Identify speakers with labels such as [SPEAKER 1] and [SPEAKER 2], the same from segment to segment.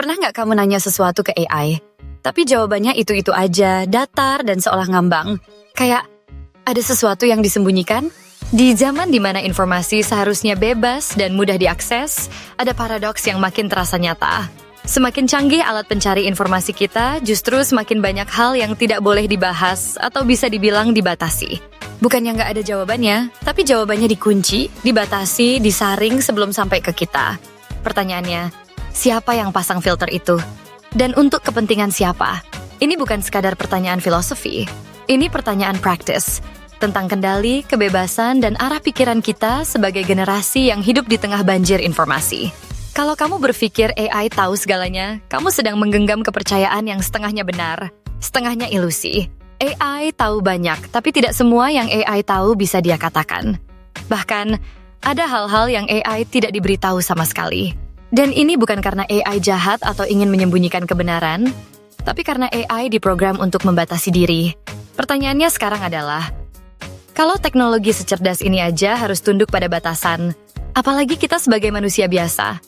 [SPEAKER 1] Pernah nggak kamu nanya sesuatu ke AI, tapi jawabannya itu-itu aja, datar dan seolah ngambang? Kayak ada sesuatu yang disembunyikan? Di zaman di mana informasi seharusnya bebas dan mudah diakses, ada paradoks yang makin terasa nyata. Semakin canggih alat pencari informasi kita, justru semakin banyak hal yang tidak boleh dibahas atau bisa dibilang dibatasi. Bukannya nggak ada jawabannya, tapi jawabannya dikunci, dibatasi, disaring sebelum sampai ke kita. Pertanyaannya, siapa yang pasang filter itu? Dan untuk kepentingan siapa? Ini bukan sekadar pertanyaan filosofi. Ini pertanyaan praktis tentang kendali, kebebasan, dan arah pikiran kita sebagai generasi yang hidup di tengah banjir informasi. Kalau kamu berpikir AI tahu segalanya, kamu sedang menggenggam kepercayaan yang setengahnya benar, setengahnya ilusi. AI tahu banyak, tapi tidak semua yang AI tahu bisa dia katakan. Bahkan, ada hal-hal yang AI tidak diberitahu sama sekali. Dan ini bukan karena AI jahat atau ingin menyembunyikan kebenaran, tapi karena AI diprogram untuk membatasi diri. Pertanyaannya sekarang adalah, kalau teknologi secerdas ini aja harus tunduk pada batasan, apalagi kita sebagai manusia biasa?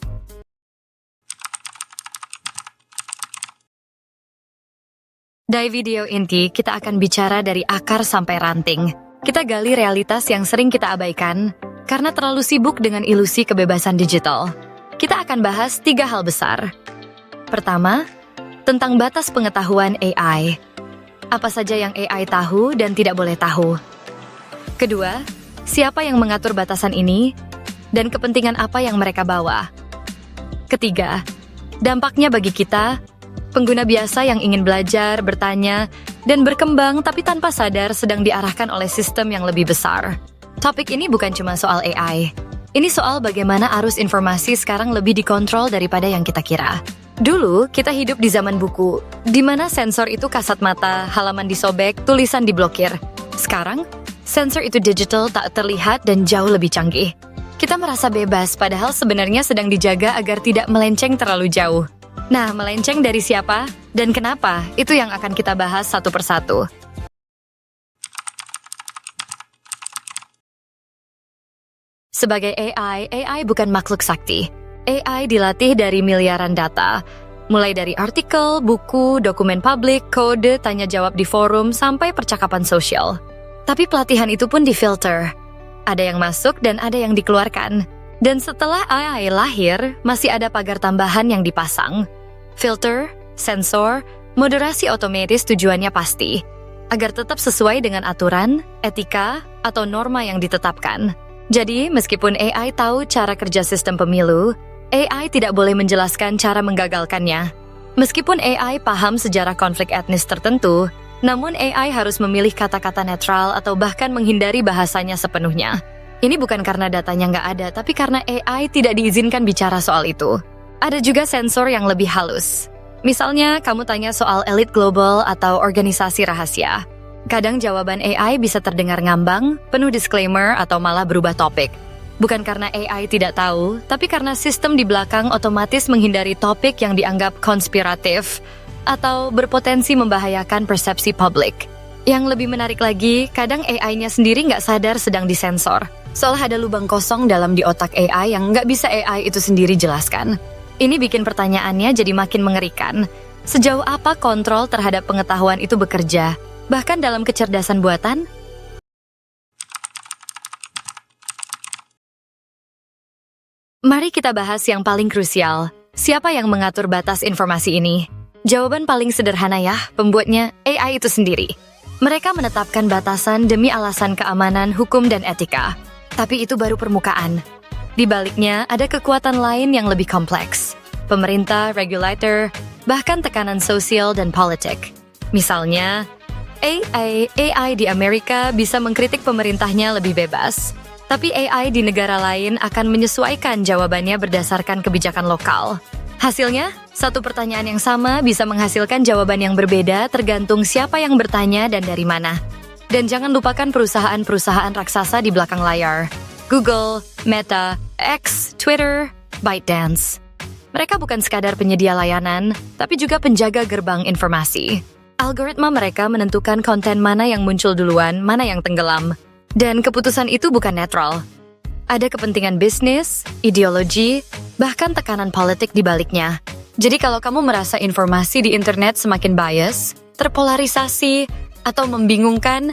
[SPEAKER 1] Dari video inti, kita akan bicara dari akar sampai ranting. Kita gali realitas yang sering kita abaikan karena terlalu sibuk dengan ilusi kebebasan digital. Kita akan bahas 3 hal besar. Pertama, tentang batas pengetahuan AI. Apa saja yang AI tahu dan tidak boleh tahu. Kedua, siapa yang mengatur batasan ini dan kepentingan apa yang mereka bawa. Ketiga, dampaknya bagi kita, pengguna biasa yang ingin belajar, bertanya, dan berkembang tapi tanpa sadar sedang diarahkan oleh sistem yang lebih besar. Topik ini bukan cuma soal AI. Ini soal bagaimana arus informasi sekarang lebih dikontrol daripada yang kita kira. Dulu, kita hidup di zaman buku, di mana sensor itu kasat mata, halaman disobek, tulisan diblokir. Sekarang, sensor itu digital, tak terlihat, dan jauh lebih canggih. Kita merasa bebas, padahal sebenarnya sedang dijaga agar tidak melenceng terlalu jauh. Nah, melenceng dari siapa dan kenapa? Itu yang akan kita bahas satu persatu. Sebagai AI bukan makhluk sakti. AI dilatih dari miliaran data, mulai dari artikel, buku, dokumen publik, kode, tanya jawab di forum, sampai percakapan sosial. Tapi pelatihan itu pun difilter. Ada yang masuk dan ada yang dikeluarkan. Dan setelah AI lahir, masih ada pagar tambahan yang dipasang. Filter, sensor, moderasi otomatis tujuannya pasti, agar tetap sesuai dengan aturan, etika, atau norma yang ditetapkan. Jadi, meskipun AI tahu cara kerja sistem pemilu, AI tidak boleh menjelaskan cara menggagalkannya. Meskipun AI paham sejarah konflik etnis tertentu, namun AI harus memilih kata-kata netral atau bahkan menghindari bahasanya sepenuhnya. Ini bukan karena datanya nggak ada, tapi karena AI tidak diizinkan bicara soal itu. Ada juga sensor yang lebih halus. Misalnya, kamu tanya soal elit global atau organisasi rahasia. Kadang jawaban AI bisa terdengar ngambang, penuh disclaimer, atau malah berubah topik. Bukan karena AI tidak tahu, tapi karena sistem di belakang otomatis menghindari topik yang dianggap konspiratif atau berpotensi membahayakan persepsi publik. Yang lebih menarik lagi, kadang AI-nya sendiri nggak sadar sedang disensor. Seolah ada lubang kosong dalam di otak AI yang nggak bisa AI itu sendiri jelaskan. Ini bikin pertanyaannya jadi makin mengerikan. Sejauh apa kontrol terhadap pengetahuan itu bekerja, bahkan dalam kecerdasan buatan? Mari kita bahas yang paling krusial. Siapa yang mengatur batas informasi ini? Jawaban paling sederhana ya, pembuatnya AI itu sendiri. Mereka menetapkan batasan demi alasan keamanan, hukum, dan etika. Tapi itu baru permukaan. Di baliknya ada kekuatan lain yang lebih kompleks. Pemerintah, regulator, bahkan tekanan sosial dan politik. Misalnya, AI di Amerika bisa mengkritik pemerintahnya lebih bebas. Tapi AI di negara lain akan menyesuaikan jawabannya berdasarkan kebijakan lokal. Hasilnya, satu pertanyaan yang sama bisa menghasilkan jawaban yang berbeda tergantung siapa yang bertanya dan dari mana. Dan jangan lupakan perusahaan-perusahaan raksasa di belakang layar. Google, Meta, X, Twitter, ByteDance. Mereka bukan sekadar penyedia layanan, tapi juga penjaga gerbang informasi. Algoritma mereka menentukan konten mana yang muncul duluan, mana yang tenggelam. Dan keputusan itu bukan netral. Ada kepentingan bisnis, ideologi, bahkan tekanan politik di baliknya. Jadi kalau kamu merasa informasi di internet semakin bias, terpolarisasi, atau membingungkan,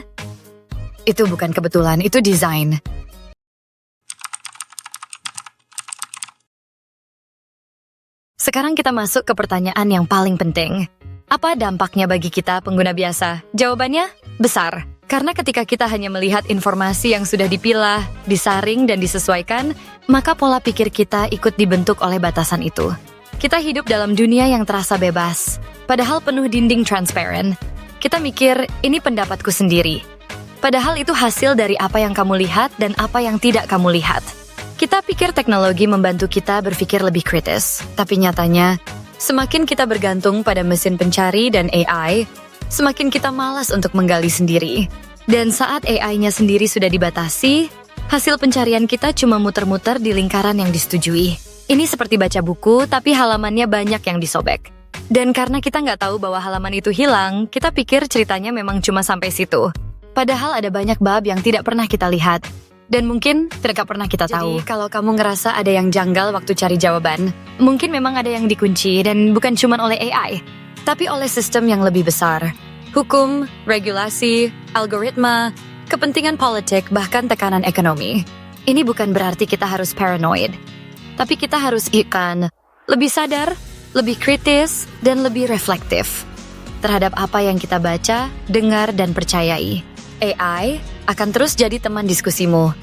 [SPEAKER 1] itu bukan kebetulan, itu desain. Sekarang kita masuk ke pertanyaan yang paling penting. Apa dampaknya bagi kita pengguna biasa? Jawabannya besar. Karena ketika kita hanya melihat informasi yang sudah dipilah, disaring, dan disesuaikan, maka pola pikir kita ikut dibentuk oleh batasan itu. Kita hidup dalam dunia yang terasa bebas, padahal penuh dinding transparan. Kita mikir, ini pendapatku sendiri. Padahal itu hasil dari apa yang kamu lihat dan apa yang tidak kamu lihat. Kita pikir teknologi membantu kita berpikir lebih kritis, tapi nyatanya, semakin kita bergantung pada mesin pencari dan AI, semakin kita malas untuk menggali sendiri. Dan saat AI-nya sendiri sudah dibatasi, hasil pencarian kita cuma muter-muter di lingkaran yang disetujui. Ini seperti baca buku, tapi halamannya banyak yang disobek. Dan karena kita nggak tahu bahwa halaman itu hilang, kita pikir ceritanya memang cuma sampai situ. Padahal ada banyak bab yang tidak pernah kita lihat. Dan mungkin tidak pernah kita tahu. Jadi, kalau kamu ngerasa ada yang janggal waktu cari jawaban, mungkin memang ada yang dikunci dan bukan cuma oleh AI, tapi oleh sistem yang lebih besar. Hukum, regulasi, algoritma, kepentingan politik, bahkan tekanan ekonomi. Ini bukan berarti kita harus paranoid. Tapi kita harus lebih sadar, lebih kritis, dan lebih reflektif terhadap apa yang kita baca, dengar, dan percayai. AI akan terus jadi teman diskusimu.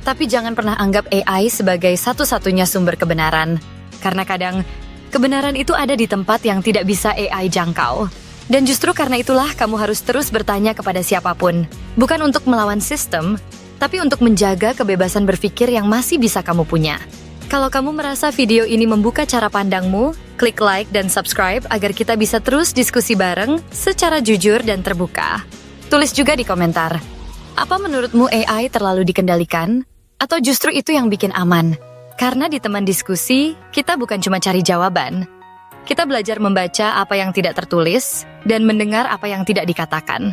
[SPEAKER 1] Tapi jangan pernah anggap AI sebagai satu-satunya sumber kebenaran. Karena kadang, kebenaran itu ada di tempat yang tidak bisa AI jangkau. Dan justru karena itulah kamu harus terus bertanya kepada siapapun. Bukan untuk melawan sistem, tapi untuk menjaga kebebasan berpikir yang masih bisa kamu punya. Kalau kamu merasa video ini membuka cara pandangmu, klik like dan subscribe agar kita bisa terus diskusi bareng secara jujur dan terbuka. Tulis juga di komentar, apa menurutmu AI terlalu dikendalikan? Atau justru itu yang bikin aman? Karena di teman diskusi, kita bukan cuma cari jawaban. Kita belajar membaca apa yang tidak tertulis dan mendengar apa yang tidak dikatakan.